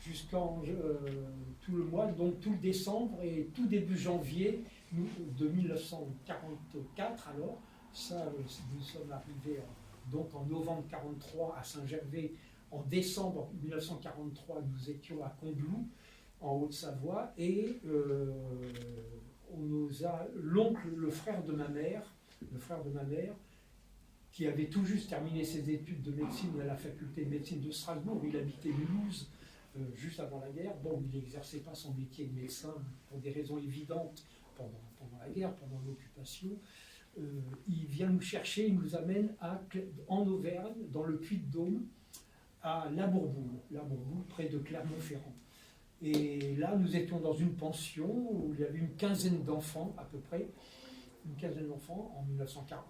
jusqu'en tout le mois, donc tout le décembre et tout début janvier de 1944. Alors, ça, nous sommes arrivés donc en novembre 1943 à Saint-Gervais. En décembre 1943, nous étions à Combloux, en Haute-Savoie, et on nous a l'oncle, le frère de ma mère, qui avait tout juste terminé ses études de médecine à la faculté de médecine de Strasbourg. Il habitait Mulhouse juste avant la guerre. Bon, il n'exerçait pas son métier de médecin pour des raisons évidentes pendant la guerre, pendant l'occupation. Il vient nous chercher, il nous amène en Auvergne, dans le Puy-de-Dôme, à La Bourboule, près de Clermont-Ferrand. Et là, nous étions dans une pension où il y avait une quinzaine d'enfants, à peu près, en 1940,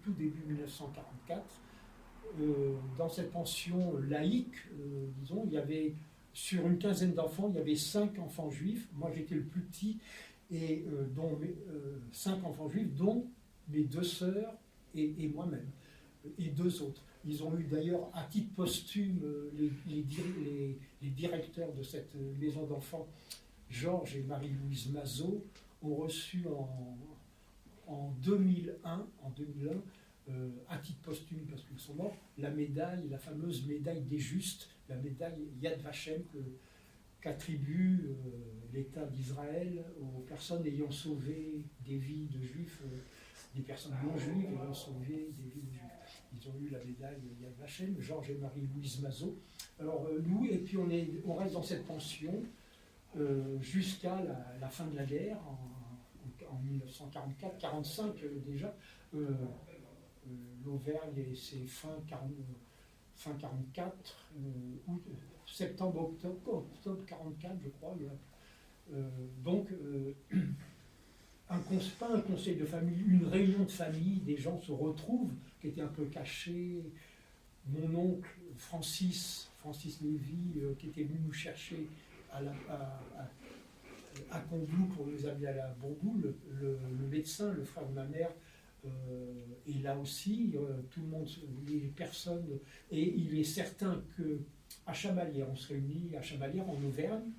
tout début 1944. Dans cette pension laïque, disons, il y avait, sur une quinzaine d'enfants, il y avait 5 enfants juifs. Moi, j'étais le plus petit, et 5 enfants juifs, dont mes 2 sœurs et moi-même, et 2 autres. Ils ont eu d'ailleurs, à titre posthume, les directeurs de cette maison d'enfants, Georges et Marie-Louise Mazot, ont reçu en 2001, à titre posthume, parce qu'ils sont morts, la fameuse médaille des justes, la médaille Yad Vashem, qu'attribue l'État d'Israël aux personnes ayant sauvé des vies de juifs, des personnes non juives ayant sauvé des vies de juifs. Ils ont eu la médaille Yad Vashem, Georges et Marie-Louise Mazot. Alors nous, et puis on reste dans cette pension jusqu'à la fin de la guerre, en 1944-45 déjà. L'Auvergne, c'est fin 44, septembre, octobre 44, je crois. Donc, pas un conseil de famille, une réunion de famille, des gens se retrouvent, qui étaient un peu cachés. Mon oncle Francis Lévy, qui était venu nous chercher à Combloux pour nous amener à la Bourboule, le médecin, le frère de ma mère, et là aussi, tout le monde, les personnes, et il est certain qu'à Chamalières, on se réunit à Chamalières en Auvergne,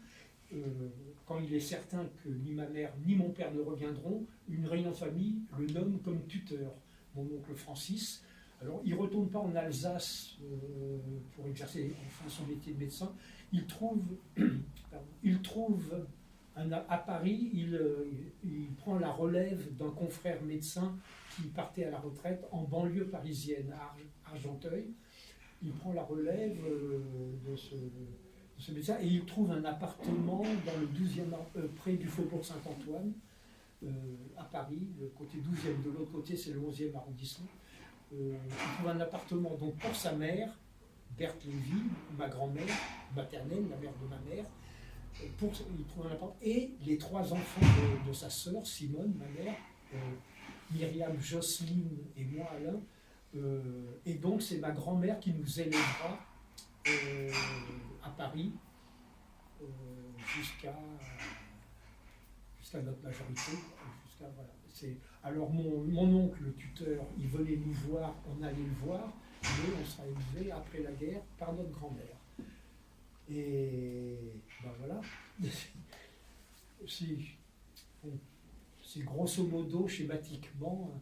quand il est certain que ni ma mère ni mon père ne reviendront, une réunion de famille le nomme comme tuteur, mon oncle Francis. Alors il ne retourne pas en Alsace pour exercer enfin son métier de médecin, il trouve à Paris, il prend la relève d'un confrère médecin qui partait à la retraite en banlieue parisienne, à Argenteuil. Il prend la relève de ce médecin et il trouve un appartement dans le 12e, près du Faubourg Saint-Antoine, à Paris, le côté 12e, de l'autre côté c'est le 11e arrondissement. Il trouve un appartement donc pour sa mère, Berthe Lévy, ma grand-mère maternelle, la mère de ma mère. Il trouve un appartement, et les 3 enfants de sa sœur, Simone, ma mère, Myriam, Jocelyne et moi, Alain. Et donc c'est ma grand-mère qui nous élèvera à Paris jusqu'à notre majorité. Voilà. Alors mon oncle, le tuteur, il venait nous voir, on allait le voir, mais on sera élevé après la guerre par notre grand-mère. Et ben voilà, c'est grosso modo, schématiquement,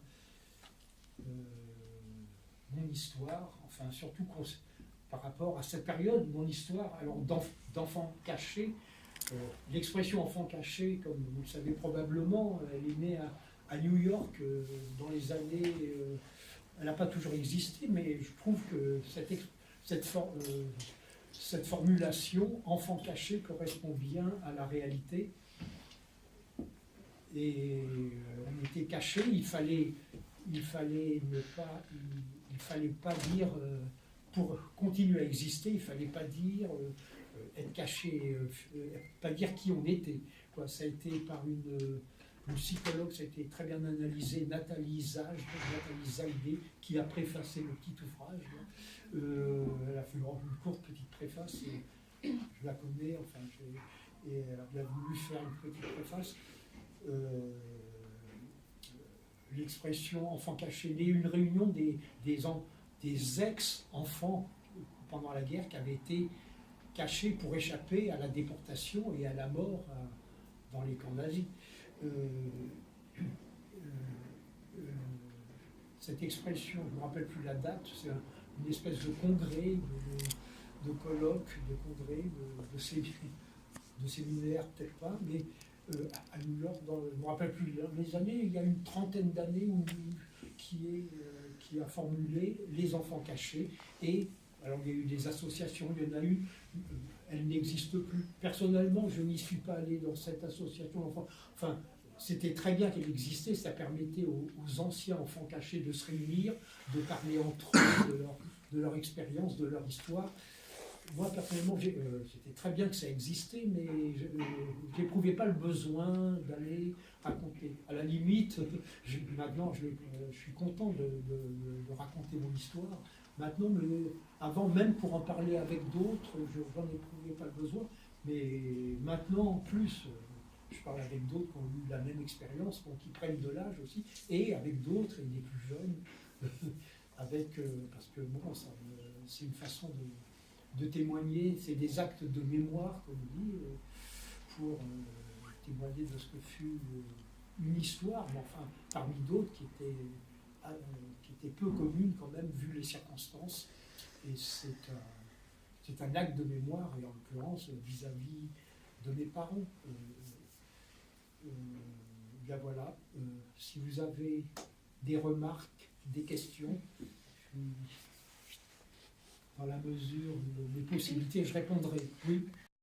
mon histoire, enfin surtout par rapport à cette période, mon histoire, alors d'enfant caché. L'expression enfant caché, comme vous le savez probablement, elle est née à New York dans les années... elle n'a pas toujours existé, mais je trouve que cette formulation, enfant caché, correspond bien à la réalité. Et on était caché, il fallait pas dire, pour continuer à exister, il ne fallait pas dire être caché, pas dire qui on était. Ça a été par une psychologue, ça a été très bien analysé, Nathalie Zaldé, qui a préfacé le petit ouvrage. Elle a fait une courte petite préface, et je la connais, enfin, et elle a voulu faire une petite préface. L'expression enfant caché, une réunion des ex-enfants pendant la guerre qui cachés pour échapper à la déportation et à la mort dans les camps nazis. Cette expression, je ne me rappelle plus la date, c'est une espèce de congrès, de colloque, de congrès, de séminaire, peut-être pas, mais à New York, je ne me rappelle plus les années, il y a une trentaine d'années qui a formulé les enfants cachés. Et alors il y a eu des associations, il y en a eu, elles n'existent plus. Personnellement, je n'y suis pas allé dans cette association d'enfants. Enfin, c'était très bien qu'elle existait, ça permettait aux anciens enfants cachés de se réunir, de parler entre eux de leur expérience, de leur histoire. Moi, personnellement, c'était très bien que ça existait, mais je n'éprouvais pas le besoin d'aller raconter. À la limite, maintenant, je suis content de raconter mon histoire. Maintenant, mais avant, même pour en parler avec d'autres, je n'en éprouvais pas le besoin. Mais maintenant, en plus, je parle avec d'autres qui ont eu la même expérience, qui prennent de l'âge aussi, et avec d'autres, et des plus jeunes, parce que bon, c'est une façon de témoigner, c'est des actes de mémoire, comme on dit, pour témoigner de ce que fut une histoire, mais enfin, parmi d'autres qui étaient peu communes quand même, vu les circonstances. Et c'est un acte de mémoire, et en l'occurrence, vis-à-vis de mes parents. Bien voilà, si vous avez des remarques, des questions, dans la mesure des possibilités, je répondrai. Oui.